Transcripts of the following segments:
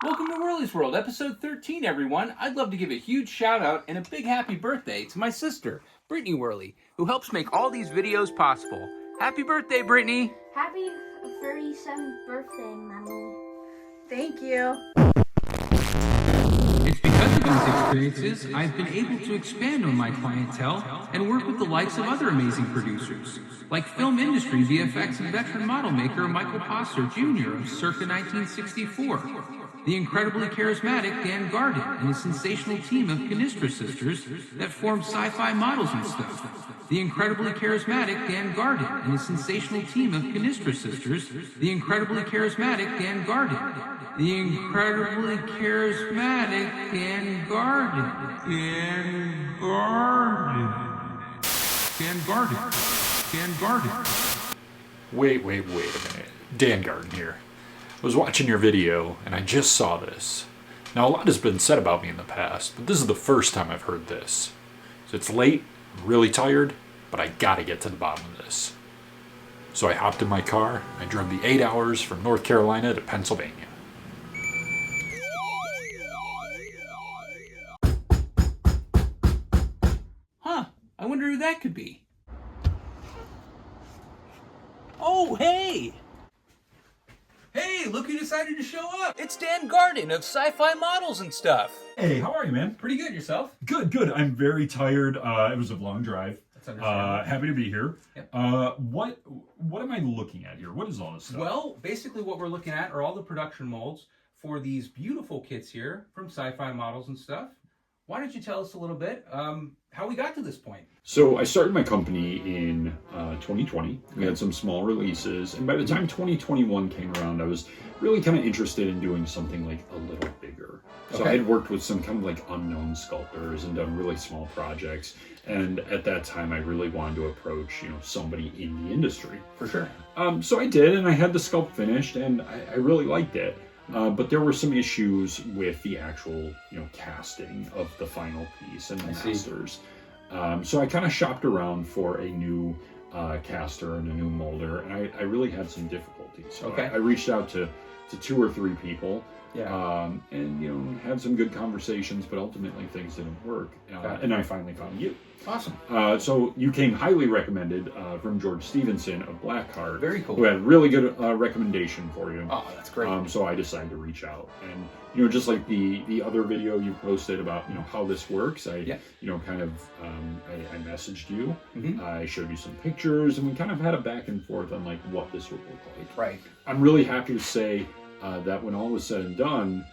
Welcome to Werley's World, episode 13, everyone. I'd love to give a huge shout out and a big happy birthday to my sister, Brittany Werley, who helps make all these videos possible. Happy birthday, Brittany! Happy 37th birthday, Mommy. Thank you. It's because of these experiences I've been able to expand on my clientele and work with the likes of other amazing producers, like film industry VFX and veteran model maker Michael Posser Jr. of circa 1964, the incredibly charismatic Dan Gardon and his sensational team of Canistra sisters that formed sci-fi models and stuff, the incredibly charismatic Dan Gardon and his sensational team of Canistra sisters, the incredibly charismatic Dan Gardon, the incredibly charismatic Dan Gardon. Dan Gardon. Wait a minute. Dan Gardon here. I was watching your video, and I just saw this. Now, a lot has been said about me in the past, but this is the first time I've heard this. So it's late, I'm really tired, but I gotta get to the bottom of this. So I hopped in my car, and I drove the 8 hours from North Carolina to Pennsylvania. Huh, I wonder who that could be. Oh, hey! Hey, look who decided to show up! It's Dan Gardon of Sci-Fi Models and Stuff. Hey, how are you, man? Pretty good, yourself? Good. I'm very tired. It was a long drive. That's understandable. Happy to be here. Yep. What am I looking at here? What is all this stuff? Well, basically what we're looking at are all the production molds for these beautiful kits here from Sci-Fi Models and Stuff. Why don't you tell us a little bit how we got to this point? So I started my company in 2020. We had some small releases, and by the time 2021 came around, I was really kind of interested in doing something like a little bigger. So I had worked with some kind of like unknown sculptors and done really small projects. And at that time, I really wanted to approach, somebody in the industry. For sure. So I did, and I had the sculpt finished, and I really liked it. But there were some issues with the actual, casting of the final piece and the masters. So I kind of shopped around for a new caster and a new molder, and I really had some difficulties. So I reached out to 2 or 3 people. Yeah. And had some good conversations, but ultimately things didn't work. And I finally found you. Awesome. So you came highly recommended from George Stevenson of Blackheart. Very cool. Who had really good recommendation for you. Oh, that's great. So I decided to reach out, and just like the other video you posted about how this works, I messaged you. Mm-hmm. I showed you some pictures, and we kind of had a back and forth on like what this would look like. Right. I'm really happy to say that when all was said and done,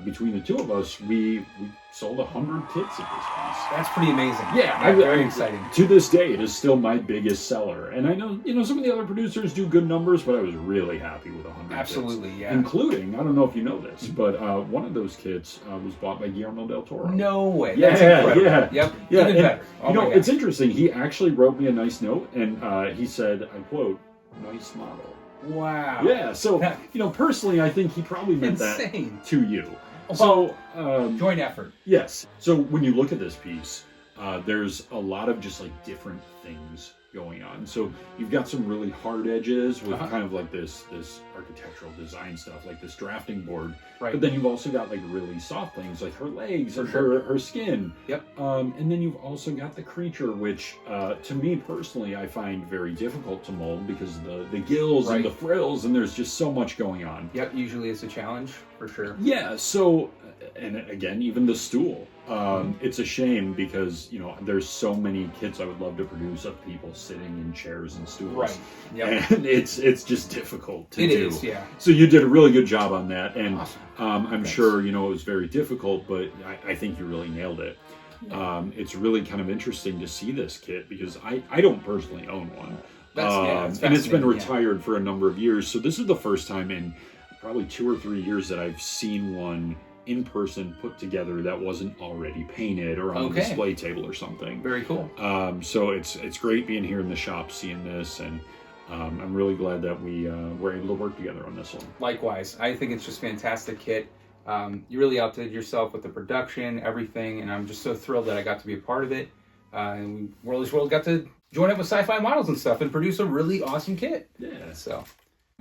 between the two of us, we sold 100 kits of this piece. That's pretty amazing. Yeah, very exciting. To this day, it is still my biggest seller. And I know, some of the other producers do good numbers, but I was really happy with 100 Absolutely, kits. yeah. Including, I don't know if you know this, but one of those kits was bought by Guillermo del Toro. No way. Yeah, That's incredible. yeah. Yep. Yeah, Even better. Oh my God. it's interesting. He actually wrote me a nice note, and he said, I quote, "Nice model." Wow. Yeah, so, personally, I think he probably meant Insane. that to you. So, joint effort. yes. So when you look at this piece, there's a lot of just like different things going on. So you've got some really hard edges with kind of like this architectural design stuff, like this drafting board. Right. But then you've also got like really soft things, like her legs or her skin. Yep. And then you've also got the creature, which to me personally, I find very difficult to mold because the gills and the frills, and there's just so much going on. Yep. Usually it's a challenge for sure. Yeah. So, and again, even the stool. It's a shame because, there's so many kits I would love to produce of people sitting in chairs and stools. Right. Yep. And it's just difficult to do. It is, yeah. So you did a really good job on that. And Awesome. I'm sure, it was very difficult, but I think you really nailed it. Yeah. It's really kind of interesting to see this kit because I don't personally own one. That's and it's been fascinating, retired for a number of years. So this is the first time in probably 2 or 3 years that I've seen one in person put together that wasn't already painted or on a display table or something. Very cool. So it's great being here in the shop seeing this, and I'm really glad that we were able to work together on this one. Likewise, I think it's just fantastic kit. You really outdid yourself with the production, everything, and I'm just so thrilled that I got to be a part of it. And Werley's World got to join up with Sci-Fi Models and stuff and produce a really awesome kit. Yeah. So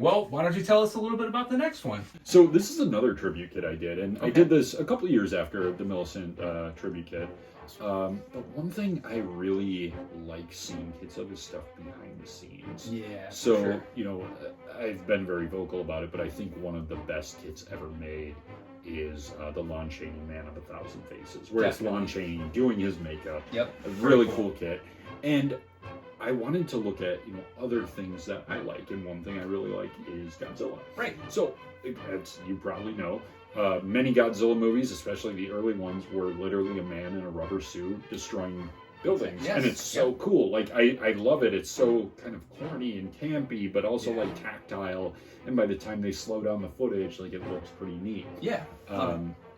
Well, why don't you tell us a little bit about the next one? So this is another tribute kit I did, and I did this a couple of years after the Millicent tribute kit. But one thing I really like seeing kits of is stuff behind the scenes. Yeah. So, sure. you know, I've been very vocal about it, but I think one of the best kits ever made is the Lon Chaney Man of 1,000 Faces, where it's Lon Chaney doing his makeup. Yep. A really cool kit. And I wanted to look at, you know, other things that I like, and one thing I really like is Godzilla. Right. So, as you probably know, many Godzilla movies, especially the early ones, were literally a man in a rubber suit destroying buildings. Yes. And it's so cool. Like, I love it. It's so kind of corny and campy, but also like tactile. And by the time they slow down the footage, like, it looks pretty neat. Yeah.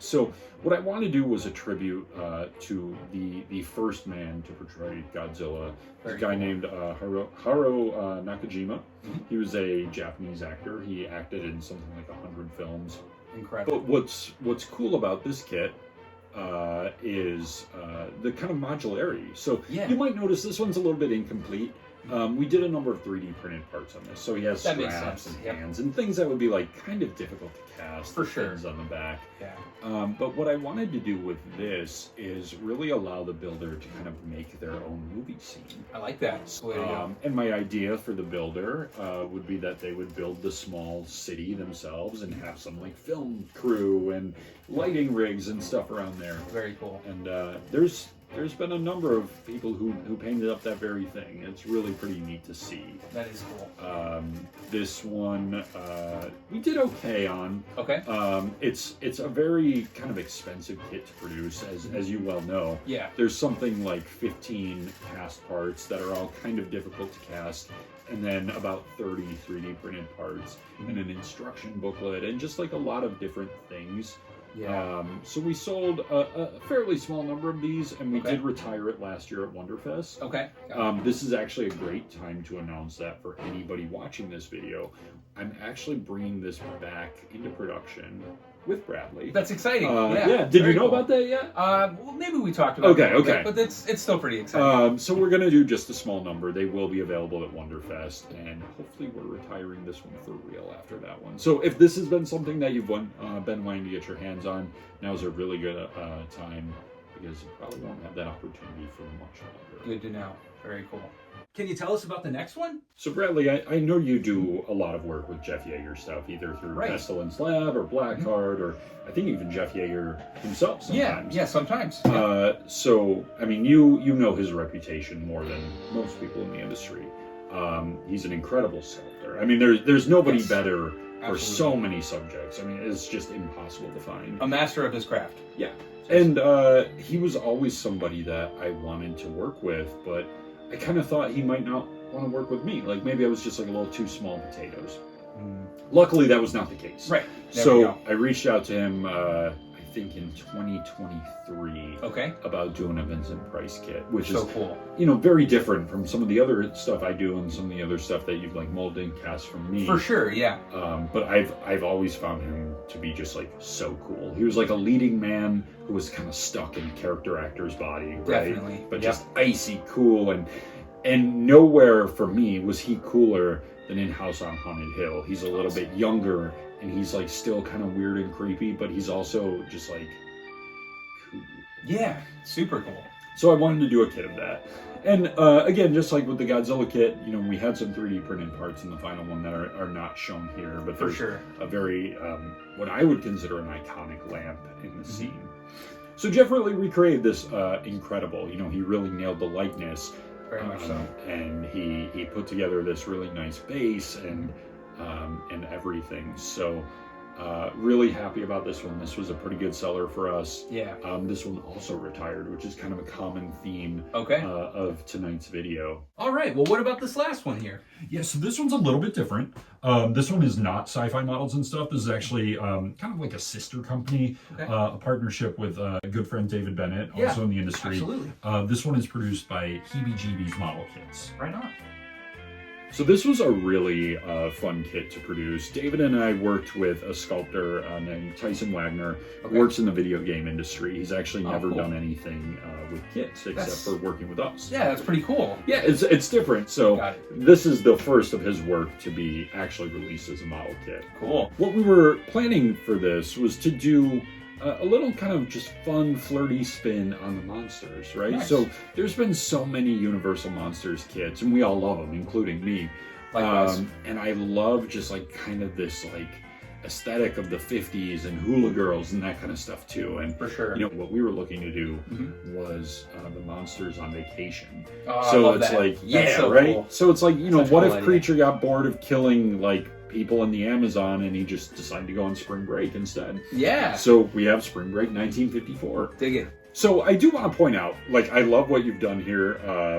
So what I wanted to do was a tribute to the first man to portray Godzilla, a guy named Haro Nakajima. Mm-hmm. He was a Japanese actor. He acted in something like 100 films. Incredible. But what's cool about this kit is the kind of modularity. So you might notice this one's a little bit incomplete. We did a number of 3D printed parts on this, so he has straps and hands and things that would be like kind of difficult to cast. For sure. Things on the back. Yeah. But what I wanted to do with this is really allow the builder to kind of make their own movie scene. I like that. That's the way to go. And my idea for the builder would be that they would build the small city themselves and have some like film crew and lighting rigs and stuff around there. Very cool. And there's been a number of people who painted up that very thing. It's really pretty neat to see. That is cool. This one we did okay on. Okay. It's a very kind of expensive kit to produce, as you well know. Yeah. There's something like 15 cast parts that are all kind of difficult to cast, and then about 30 3D printed parts, and an instruction booklet, and just like a lot of different things. Yeah. So we sold a fairly small number of these, and we did retire it last year at Wonderfest. Okay. This is actually a great time to announce that for anybody watching this video. I'm actually bringing this back into production with Bradley. That's exciting. Yeah. Did you know about that yet? Well, maybe we talked about it. Okay. But it's still pretty exciting. So we're gonna do just a small number. They will be available at Wonderfest, and hopefully we're retiring this one for real after that one. So if this has been something that you've been wanting to get your hands on, now's a really good time, because you probably won't have that opportunity for much longer. Good to know. Very cool. Can you tell us about the next one? So Bradley, I know you do a lot of work with Jeff Yeager stuff, either through Pestilence Lab or Blackheart, or I think even Jeff Yeager himself sometimes. Yeah, sometimes. So, I mean, you know his reputation more than most people in the industry. He's an incredible sculptor. I mean, there's nobody better for so many subjects. I mean, it's just impossible to find. A master of his craft. Yeah. And he was always somebody that I wanted to work with, but I kind of thought he might not want to work with me. Like, maybe I was just like a little too small potatoes. Luckily, that was not the case. Right. So I reached out to him, I think in 2023. Okay. About doing a Vincent Price kit, which is cool. You know, very different from some of the other stuff I do and some of the other stuff that you've like molded and cast from me. For sure, yeah. But I've always found him to be just like so cool. He was like a leading man who was kind of stuck in a character actor's body, right? Definitely. But just icy cool, and nowhere for me was he cooler than in House on Haunted Hill. He's a little bit younger, and he's like still kind of weird and creepy, but he's also just like cool. Yeah, super cool. So I wanted to do a kit of that. And again, just like with the Godzilla kit, you know, we had some 3D printed parts in the final one that are not shown here, but there's a very, what I would consider an iconic lamp in the scene. So Jeff really recreated this incredible, you know, he really nailed the likeness. Very much so. And he put together this really nice base and everything. So really happy about this one. This was a pretty good seller for us. Yeah. This one also retired, which is kind of a common theme of tonight's video. All right. Well, what about this last one here? Yeah, so this one's a little bit different. This one is not Sci-Fi Models and Stuff. This is actually kind of like a sister company, a partnership with a good friend David Bennett, also in the industry. Absolutely. This one is produced by Heebie Jeebies Model Kits. Right on. So this was a really fun kit to produce. David and I worked with a sculptor named Tyson Wagner, who works in the video game industry. He's actually never done anything with kits except for working with us. Yeah, that's pretty cool. Yeah, it's different. So this is the first of his work to be actually released as a model kit. Cool. What we were planning for this was to do a little kind of just fun, flirty spin on the monsters, right? Nice. So there's been so many Universal Monsters kits, and we all love them, including me. And I love just like kind of this like aesthetic of the 50s and hula girls and that kind of stuff too. And for sure, you know, what we were looking to do was the monsters on vacation. Oh, so I love it's that. like, That's so right? cool. So it's like, you know, Such a what cool if idea. Creature got bored of killing like people in the Amazon and he just decided to go on spring break instead? Yeah. So we have Spring Break 1954. Dig it. So I do want to point out, like, I love what you've done here.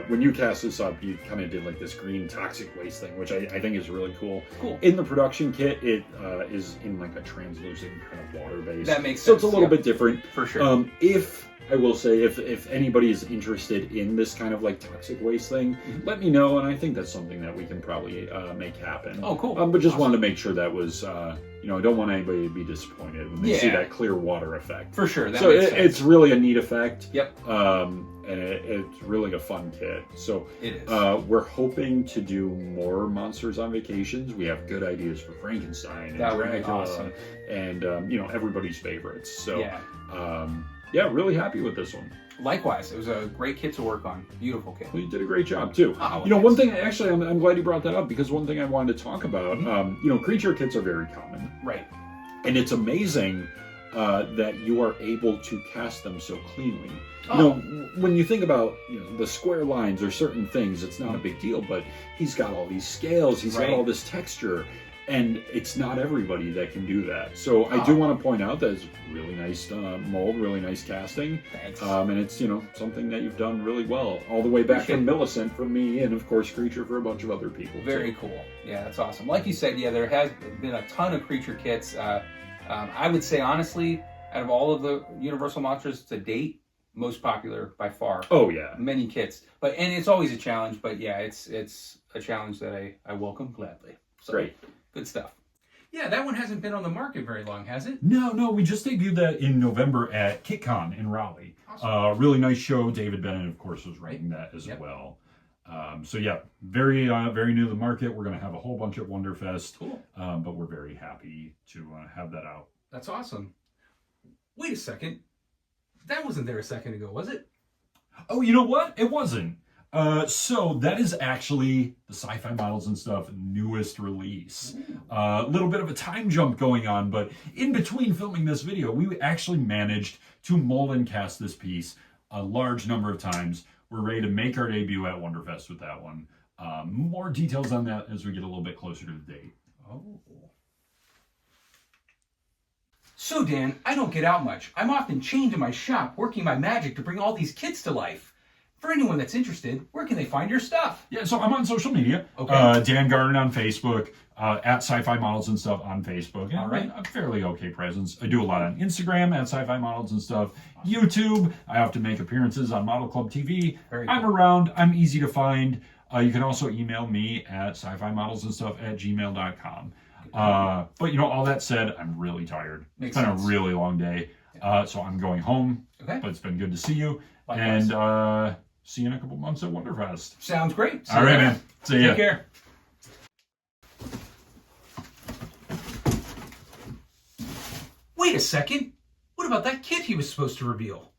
When you cast this up, you kind of did like this green toxic waste thing, which I think is really cool. Cool. In the production kit, it is in like a translucent kind of water base. That makes sense. So it's a little bit different. For sure. If I will say, if anybody is interested in this kind of like toxic waste thing, let me know, and I think that's something that we can probably make happen. Oh, cool. But just wanted to make sure that was, you know, I don't want anybody to be disappointed when they see that clear water effect. For sure. That So makes sense. it's really a neat effect. Yep. And it's really a fun kit. So It is. we're hoping to do more Monsters on Vacations. We have good ideas for Frankenstein and That would be Dracula awesome. and you know, everybody's favorites. So Yeah. yeah, really happy with this one. Likewise, it was a great kit to work on. Beautiful kit. Well, you did a great job too. Oh, you know, one thanks. thing actually, I'm glad you brought that up, because one thing I wanted to talk about, you know, creature kits are very common, Right. and it's amazing that you are able to cast them so cleanly. Oh. You know, when you think about, you know, the square lines or certain things, it's not a big deal, but he's got all these scales, he's got all this texture, and it's not everybody that can do that. So I do want to point out that it's really nice mold, really nice casting. Thanks. And it's, you know, something that you've done really well, all the way back from Millicent for me, and of course Creature for a bunch of other people. Very cool. Yeah, that's awesome. Like you said, yeah, there has been a ton of creature kits. I would say, honestly, out of all of the Universal Monsters to date, most popular by far. Oh yeah. Many kits. And it's always a challenge, but yeah, it's a challenge that I welcome gladly. So, Great. Good stuff. Yeah, that one hasn't been on the market very long, has it? No, we just debuted that in November at KitCon in Raleigh. Awesome. Really nice show. David Bennett, of course, was writing that as well. So yeah, very new to the market. We're going to have a whole bunch at Wonderfest. Cool. But we're very happy to have that out. That's awesome. Wait a second. That wasn't there a second ago, was it? Oh, you know what? It wasn't. So that is actually the Sci-Fi Models and Stuff newest release. A little bit of a time jump going on, but in between filming this video, we actually managed to mold and cast this piece a large number of times. We're ready to make our debut at Wonderfest with that one. More details on that as we get a little bit closer to the date. Oh. So, Dan, I don't get out much. I'm often chained to my shop, working my magic to bring all these kits to life. For anyone that's interested, where can they find your stuff? Yeah, so I'm on social media. Okay. Dan Gardon on Facebook, at Sci-Fi Models and Stuff on Facebook. And All right. a fairly okay presence. I do a lot on Instagram at Sci-Fi Models and Stuff. YouTube, I often make appearances on Model Club TV. Very I'm cool. around. I'm easy to find. You can also email me at sci-fi models and stuff at gmail.com. But you know, all that said, I'm really tired. Makes It's been sense. a really long day. So I'm going home. Okay. But it's been good to see you. Likewise. And see you in a couple months at Wonderfest. Sounds great. See All you right, later. man. See ya. Take care. Wait a second. What about that kit he was supposed to reveal?